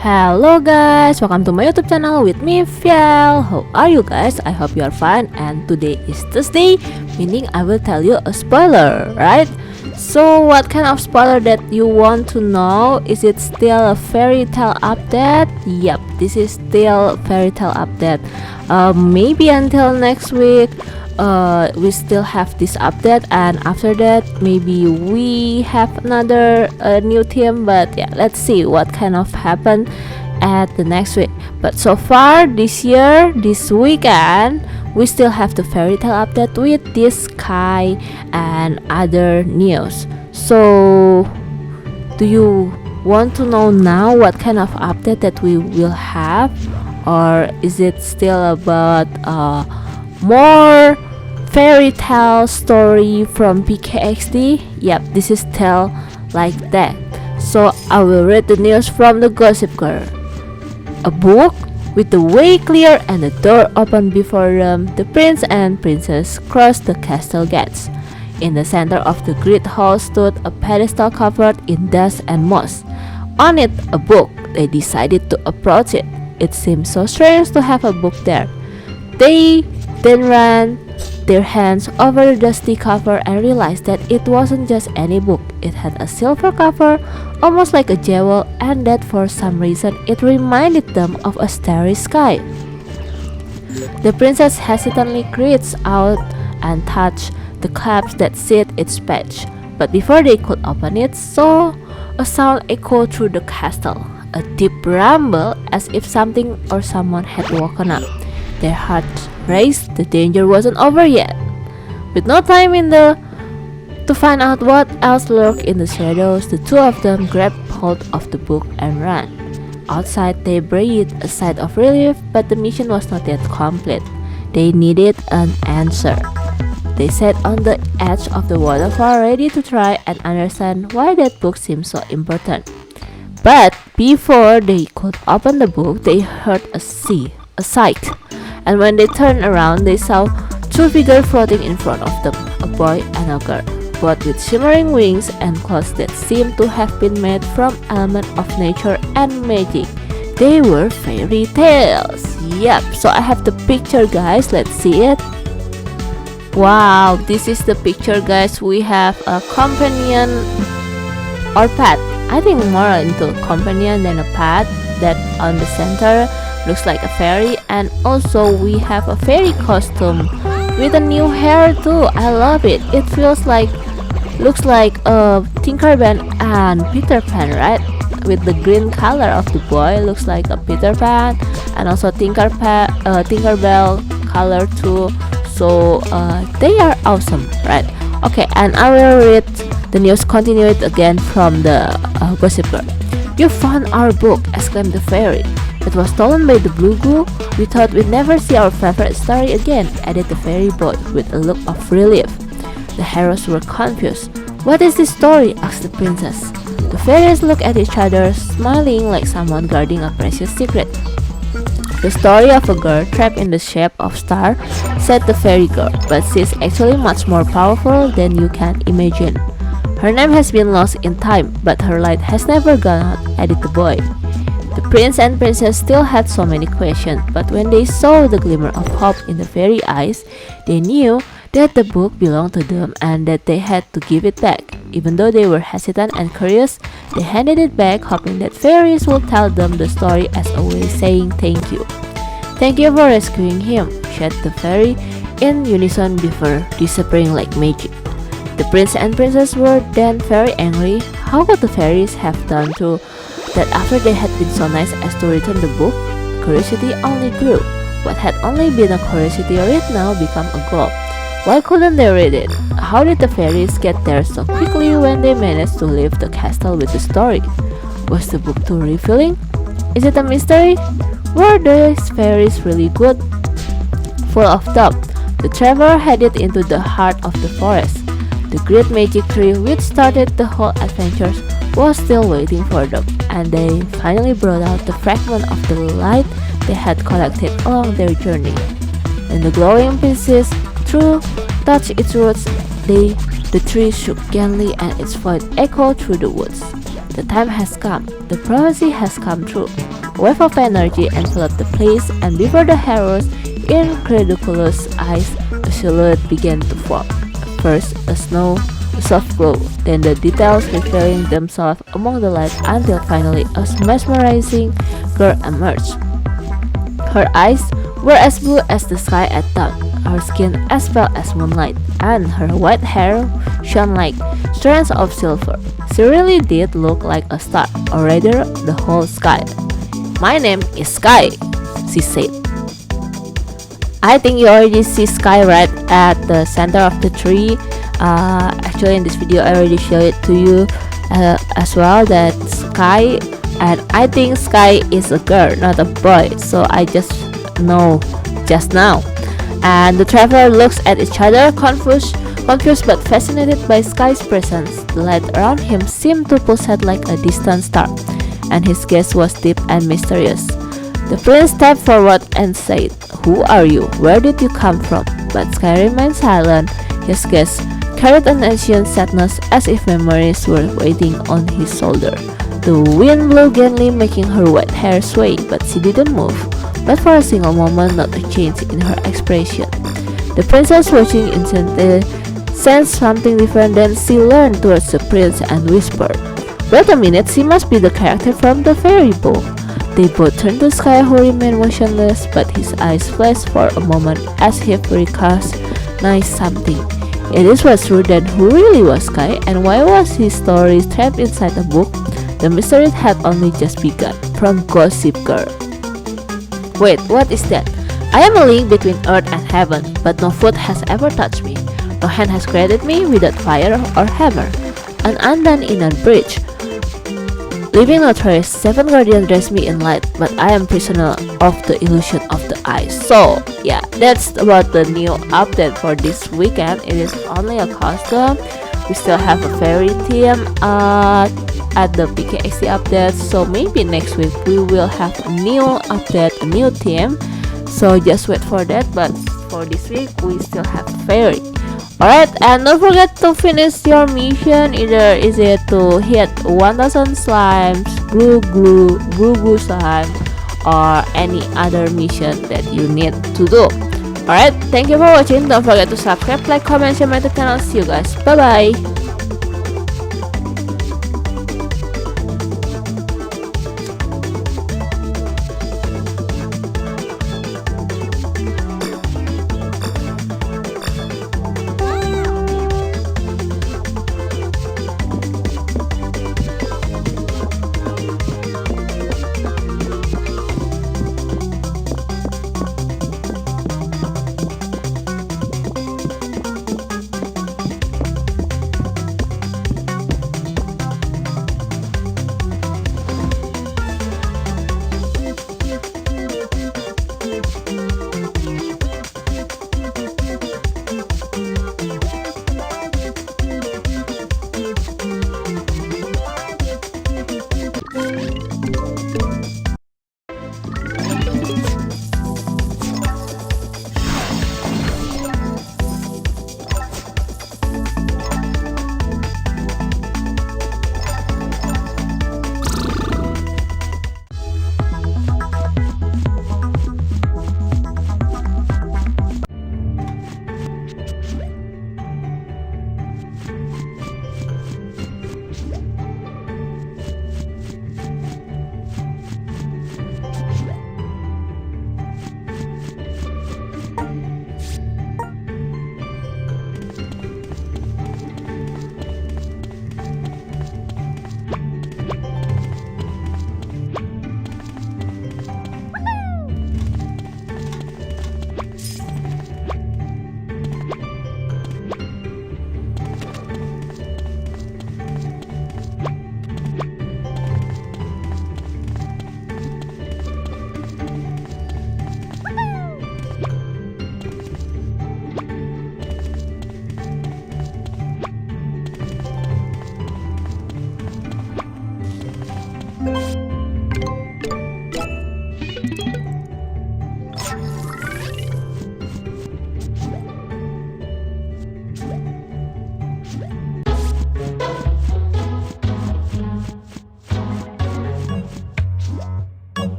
Hello guys, welcome to my YouTube channel with me, Fiel. How are you guys? I hope you are fine. And today is Thursday, meaning I will tell you a spoiler, right? So what kind of spoiler that you want to know? Is it still a fairy tale update? Yep, this is still fairy tale update. Maybe until next week we still have this update, and after that maybe we have another new theme. But yeah, let's see what kind of happen at the next week. But so far this year, this weekend, we still have the fairy tale update with this sky and other news. So do you want to know now what kind of update that we will have, or is it still about more fairy tale story from PKXD? Yep, this is still like that. So I will read the news from the Gossip Girl. A book with the way clear and the door open before them, the prince and princess crossed the castle gates. In the center of the great hall stood a pedestal covered in dust and moss. On it, a book. They decided to approach it. It seemed so strange to have a book there. They then ran their hands over the dusty cover and realized that it wasn't just any book. It had a silver cover, almost like a jewel, and that for some reason it reminded them of a starry sky. The princess hesitantly reached out and touched the clasp that sealed its page. But before they could open it, so a sound echoed through the castle, a deep rumble as if something or someone had woken up. Their hearts raced. The danger wasn't over yet. With no time to find out what else lurked in the shadows, the two of them grabbed hold of the book and ran. Outside, they breathed a sigh of relief, but the mission was not yet complete. They needed an answer. They sat on the edge of the waterfall, ready to try and understand why that book seemed so important. But before they could open the book, they heard a sight. And when they turned around, they saw two figures floating in front of them, a boy and a girl, both with shimmering wings and clothes that seemed to have been made from elements of nature and magic. They were fairy tales. Yep, so I have the picture, guys. Let's see it. Wow, this is the picture, guys. We have a companion or pet. I think more into companion than a pet. That on the center looks like a fairy, and also we have a fairy costume with a new hair too. I love it. It looks like a Tinkerbell and Peter Pan, right? With the green color of the boy, looks like a Peter Pan, and also Tinkerbell color too. So they are awesome, right? Okay, and I will read the news continued again from the Gossip Girl. "You found our book!" exclaimed the fairy. "It was stolen by the blue goo. We thought we'd never see our favorite story again," added the fairy boy with a look of relief. The heroes were confused. "What is this story?" asked the princess. The fairies looked at each other, smiling like someone guarding a precious secret. "The story of a girl trapped in the shape of star," said the fairy girl, "but she's actually much more powerful than you can imagine. Her name has been lost in time, but her light has never gone out," added the boy. The prince and princess still had so many questions, but when they saw the glimmer of hope in the fairy eyes, they knew that the book belonged to them and that they had to give it back. Even though they were hesitant and curious, they handed it back, hoping that fairies would tell them the story as a way saying thank you. "Thank you for rescuing him," said the fairy in unison before disappearing like magic. The prince and princess were then very angry. How could the fairies have done that after they had been so nice as to return the book? Curiosity only grew. What had only been a curiosity read now became a goal. Why couldn't they read it? How did the fairies get there so quickly when they managed to leave the castle with the story? Was the book too revealing? Is it a mystery? Were these fairies really good? Full of doubt, the traveler headed into the heart of the forest. The great magic tree which started the whole adventure was still waiting for them, and they finally brought out the fragment of the light they had collected along their journey. When the glowing pieces touched its roots, the tree shook gently and its voice echoed through the woods. The time has come. The prophecy has come true. A wave of energy enveloped the place, and before the hero's incredulous eyes, a silhouette began to form. First, a soft glow, then the details revealing themselves among the light until finally a mesmerizing girl emerged. Her eyes were as blue as the sky at dawn, her skin as pale as moonlight, and her white hair shone like strands of silver. She really did look like a star, or rather, the whole sky. "My name is Sky," she said. I think you already see Sky right at the center of the tree. Actually, in this video, I already showed it to you as well, that Sky, and I think Sky is a girl, not a boy, so I just know just now. And the traveler looks at each other, confused but fascinated by Sky's presence. The light around him seemed to pulsate like a distant star, and his gaze was deep and mysterious. The prince stepped forward and said, "Who are you? Where did you come from?" But Sky remained silent. His gaze carried an ancient sadness, as if memories were waiting on his shoulder. The wind blew gently, making her white hair sway, but she didn't move. Not for a single moment, not a change in her expression. The princess, watching intently, sensed something different. Then she leaned towards the prince and whispered, "Wait a minute, she must be the character from the fairy book." They both turned to Sky, who remained motionless, but his eyes flashed for a moment as if he recognized something. It was true, then who really was Sky, and why was his story trapped inside a book? The mystery had only just begun. From Gossip Girl. Wait, what is that? I am a link between earth and heaven, but no foot has ever touched me. No hand has created me without fire or hammer. An undone inner bridge. Leaving no trace, seven guardians dress me in light, but I am prisoner of the illusion of the eyes. So, yeah, that's about the new update for this weekend. It is only a costume. We still have a fairy theme at the PKXD update, so maybe next week we will have a new update, a new theme. So just wait for that, but for this week we still have fairy. Alright, and don't forget to finish your mission. Either is it to hit 1000 slimes, blue glue slime, or any other mission that you need to do. Alright, thank you for watching. Don't forget to subscribe, like, comment, share my channel. See you guys. Bye bye.